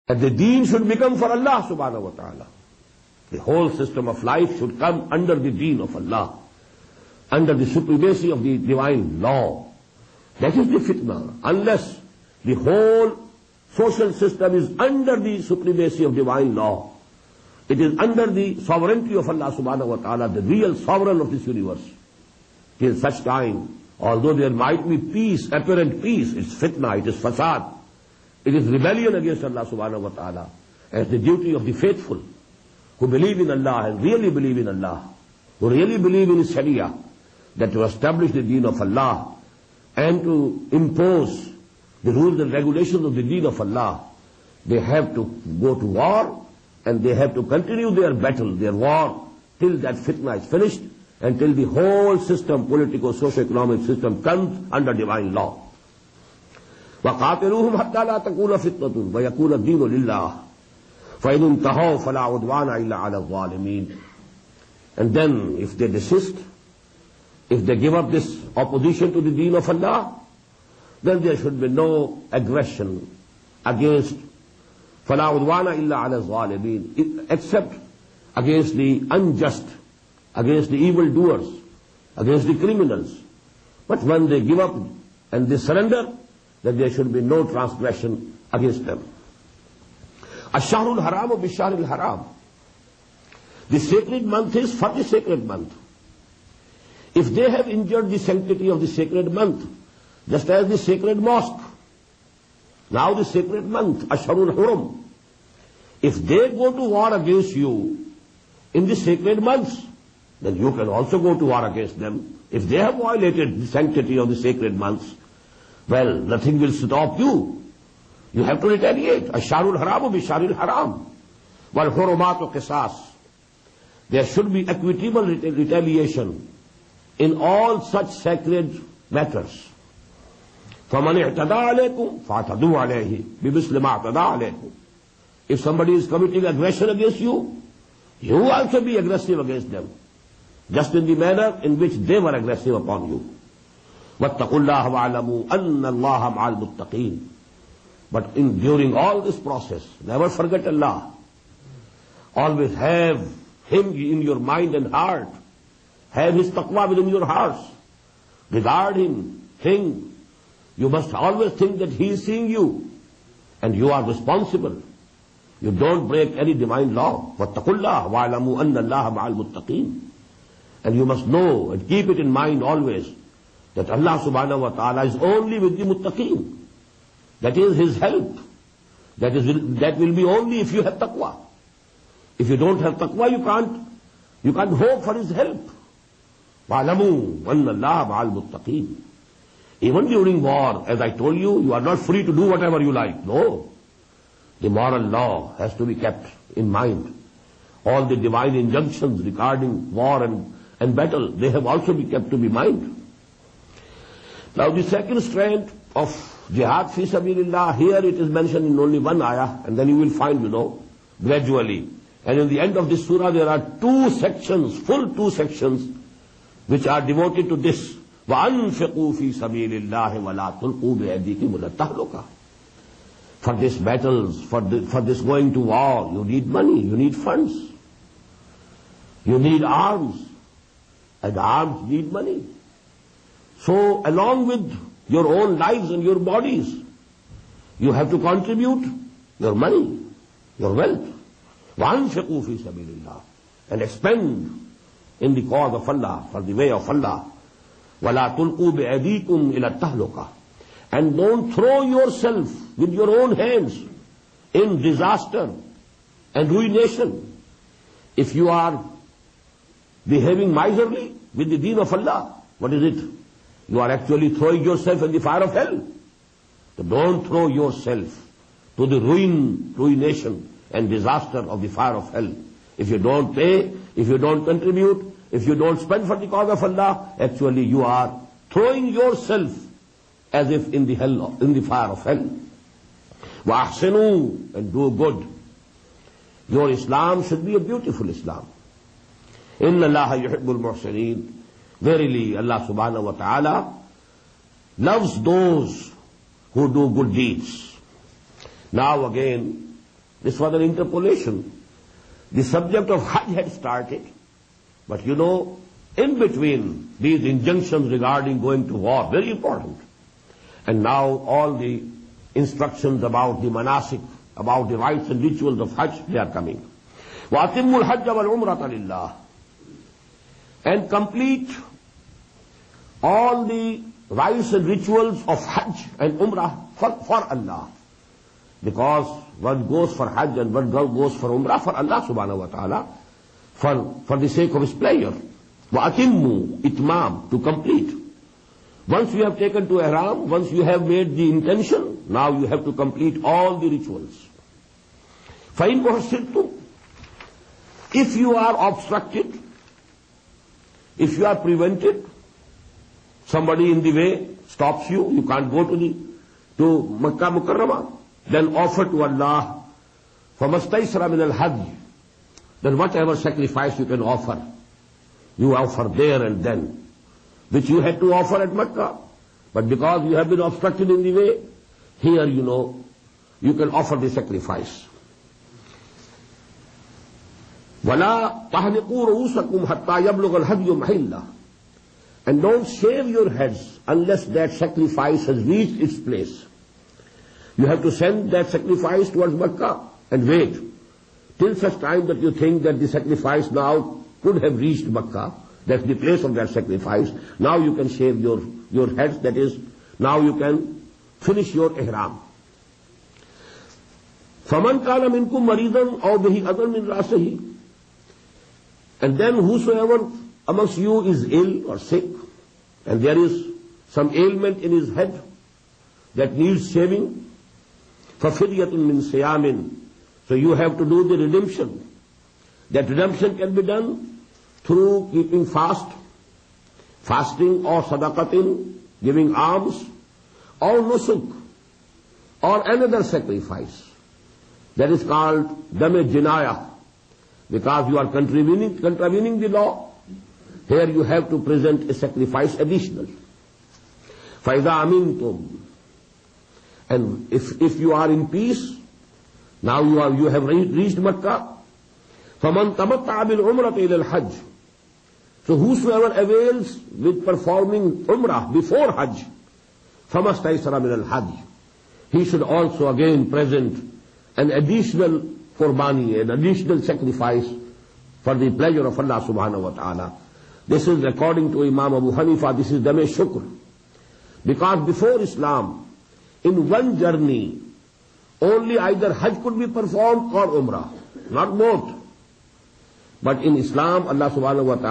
That the deen should become for Allah subhanahu wa ta'ala. The whole system of life should come under the deen of Allah, under the supremacy of the divine law. That is the fitna. Unless the whole social system is under the supremacy of divine law, it is under the sovereignty of Allah subhanahu wa ta'ala, the real sovereign of this universe. Till such time, although there might be peace, apparent peace, it's fitna, it is fasad, it is rebellion against Allah subhanahu wa ta'ala, as the duty of the faithful who believe in Allah and really believe in Allah, who really believe in Sharia, that to establish the deen of Allah and to impose the rules and regulations of the deen of Allah, they have to go to war and they have to continue their battle, their war, till that fitna is finished and till the whole system, political, socio-economic system, comes under divine law. وَقَاتِلُوهُمْ حَتَّى لَا تَكُونَ فِتْنَةٌ وَيَكُونَ الدِّينُ لِلَّهِ فَإِنْ انْتَهَوْا فَلَا عُدْوَانَ إِلَّا عَلَى الظَّالِمِينَ. And then, if they desist, if they give up this opposition to the deen of Allah, then there should be no aggression against فَلَا عُدْوَانَ إِلَّا عَلَى الظَّالِمِينَ, except against the unjust, against the evildoers, against the criminals. But when they give up and they surrender, then there should be no transgression against them. Ash-Shahrul Haram bi-Shahril Haram. The sacred month is for the sacred month. If they have injured the sanctity of the sacred month, just as the sacred mosque, now the sacred month, Ashharul Hurum, if they go to war against you in the sacred months, then you can also go to war against them. If they have violated the sanctity of the sacred months, well, nothing will stop you. You have to retaliate. Ash-Shahrul Haram bi-Shahril Haram. Wal Hurumatu Qisas. There should be equitable retaliation in all such sacred matters. فَمَنِ اعْتَدَى عَلَيْكُمْ فَاعْتَدُوا عَلَيْهِ بِمِثْلِ مَا اعْتَدَى عَلَيْكُمْ. If somebody is committing aggression against you, you also be aggressive against them, just in the manner in which they were aggressive upon you. وَاتَّقُوا اللَّهَ وَاعْلَمُوا أَنَّ اللَّهَ مَعَ الْمُتَّقِينَ. But during all this process, never forget Allah. Always have Him in your mind and heart. Have His taqwa within your hearts. Regard Him, think. You must always think that He is seeing you, and you are responsible. You don't break any divine law. وَاتَّقُوا اللَّهَ وَاعْلَمُوا أَنَّ اللَّهَ مَعَ الْمُتَّقِينَ. And you must know and keep it in mind always that Allah subhanahu wa ta'ala is only with the muttaqeen. That is His help. That will be only if you have taqwa. If you don't have taqwa, you can't hope for His help. وَاعْلَمُوا أَنَّ اللَّهَ مَعَ الْمُتَّقِينَ. Even during war, as I told you, you are not free to do whatever you like. No. The moral law has to be kept in mind. All the divine injunctions regarding war and battle, they have also been kept to be mind. Now the second strand of jihad fi sabilillah, here it is mentioned in only one ayah, and then you will find, gradually. And in the end of this surah there are two sections, full two sections, which are devoted to this. وَأَنْفِقُوا فِي سَبِيلِ اللَّهِ وَلَا تُلْقُوا بِأَيْدِيكُمْ إِلَى التَّهْلُكَةِ. For these battles, for this going to war, you need money, you need funds. You need arms, and arms need money. So along with your own lives and your bodies, you have to contribute your money, your wealth. وَأَنْفِقُوا فِي سَبِيلِ اللَّهِ. And expend in the cause of Allah, for the way of Allah. وَلَا تُلْقُوا بِأَيْدِيكُمْ إِلَى التَّهْلُكَةِ. And don't throw yourself with your own hands in disaster and ruination. If you are behaving miserly with the deen of Allah, what is it? You are actually throwing yourself in the fire of hell. So don't throw yourself to the ruination and disaster of the fire of hell. If you don't pay, if you don't contribute, if you don't spend for the cause of Allah, actually you are throwing yourself as if in the fire of hell. وَأَحْسِنُوا, and do good. Your Islam should be a beautiful Islam. إِنَّ اللَّهَ يُحِبُّ الْمُحْسِنِينَ. Verily, Allah subhanahu wa ta'ala loves those who do good deeds. Now again, This was an interpolation. The subject of Hajj had started, but you know, in between these injunctions regarding going to war, very important. And now all the instructions about the manasik, about the rites and rituals of Hajj, they are coming. وَأَتِمُّ الْحَجَّ وَالْعُمْرَةَ لِلَّهِ. And complete all the rites and rituals of Hajj and Umrah for Allah. Because one goes for Hajj and one goes for Umrah for Allah subhanahu wa ta'ala, for the sake of His pleasure. وَأَتِمُّ itmam, to complete. Once you have taken to ihram, once you have made the intention, now you have to complete all the rituals. فَإِنْ أُحْصِرْتُمْ, if you are obstructed, if you are prevented, somebody in the way stops you, you can't go to Makkah Mukarramah, then offer to Allah فَمَسْتَيْسَرَ مِنَ الْحَجِّ, then whatever sacrifice you can offer, you offer there and then, which you had to offer at Makkah. But because you have been obstructed in the way, here you know, you can offer the sacrifice. وَلَا تَحْلِقُوا رُؤُوسَكُمْ حَتَّى يَبْلُغَ الْهَدْيُ مَحِلَّهُ. And don't shave your heads unless that sacrifice has reached its place. You have to send that sacrifice towards Makkah and wait till such time that you think that the sacrifice now could have reached Makkah. That's the place of that sacrifice. Now you can shave your heads, that is, now you can finish your ihram. فَمَنْ كَانَ مِنْكُمْ مَرِيضًا أَوْ بِهِ أَذًى مِنْ رَأْسِهِ. And then whosoever amongst you is ill or sick, and there is some ailment in his head that needs shaving, فَفِدْيَةٌ مِّن صِيَامٍ. So you have to do the redemption. That redemption can be done through keeping fasting or sadaqatin, giving alms, or nusuk, or another sacrifice. That is called dam-e jinayah, because you are contravening the law. Here you have to present a sacrifice additional. فَإِذَا أَمِنْتُمْ. And if you are in peace, now you have reached Makkah. فَمَنْ تَمَتَّعَ بِالْعُمْرَةِ إِلَى الْحَجِّ. So whosoever avails with performing Umrah before Hajj, فَمَا اسْتَيْسَرَ مِنَ الْحَجِّ. He should also again present an additional qurbani, an additional sacrifice for the pleasure of Allah subhanahu wa ta'ala. This is according to Imam Abu Hanifa, this is dam-e shukr. Because before Islam, in one journey, only either Hajj could be performed or Umrah, not both. But in Islam, Allah subhanahu wa ta'ala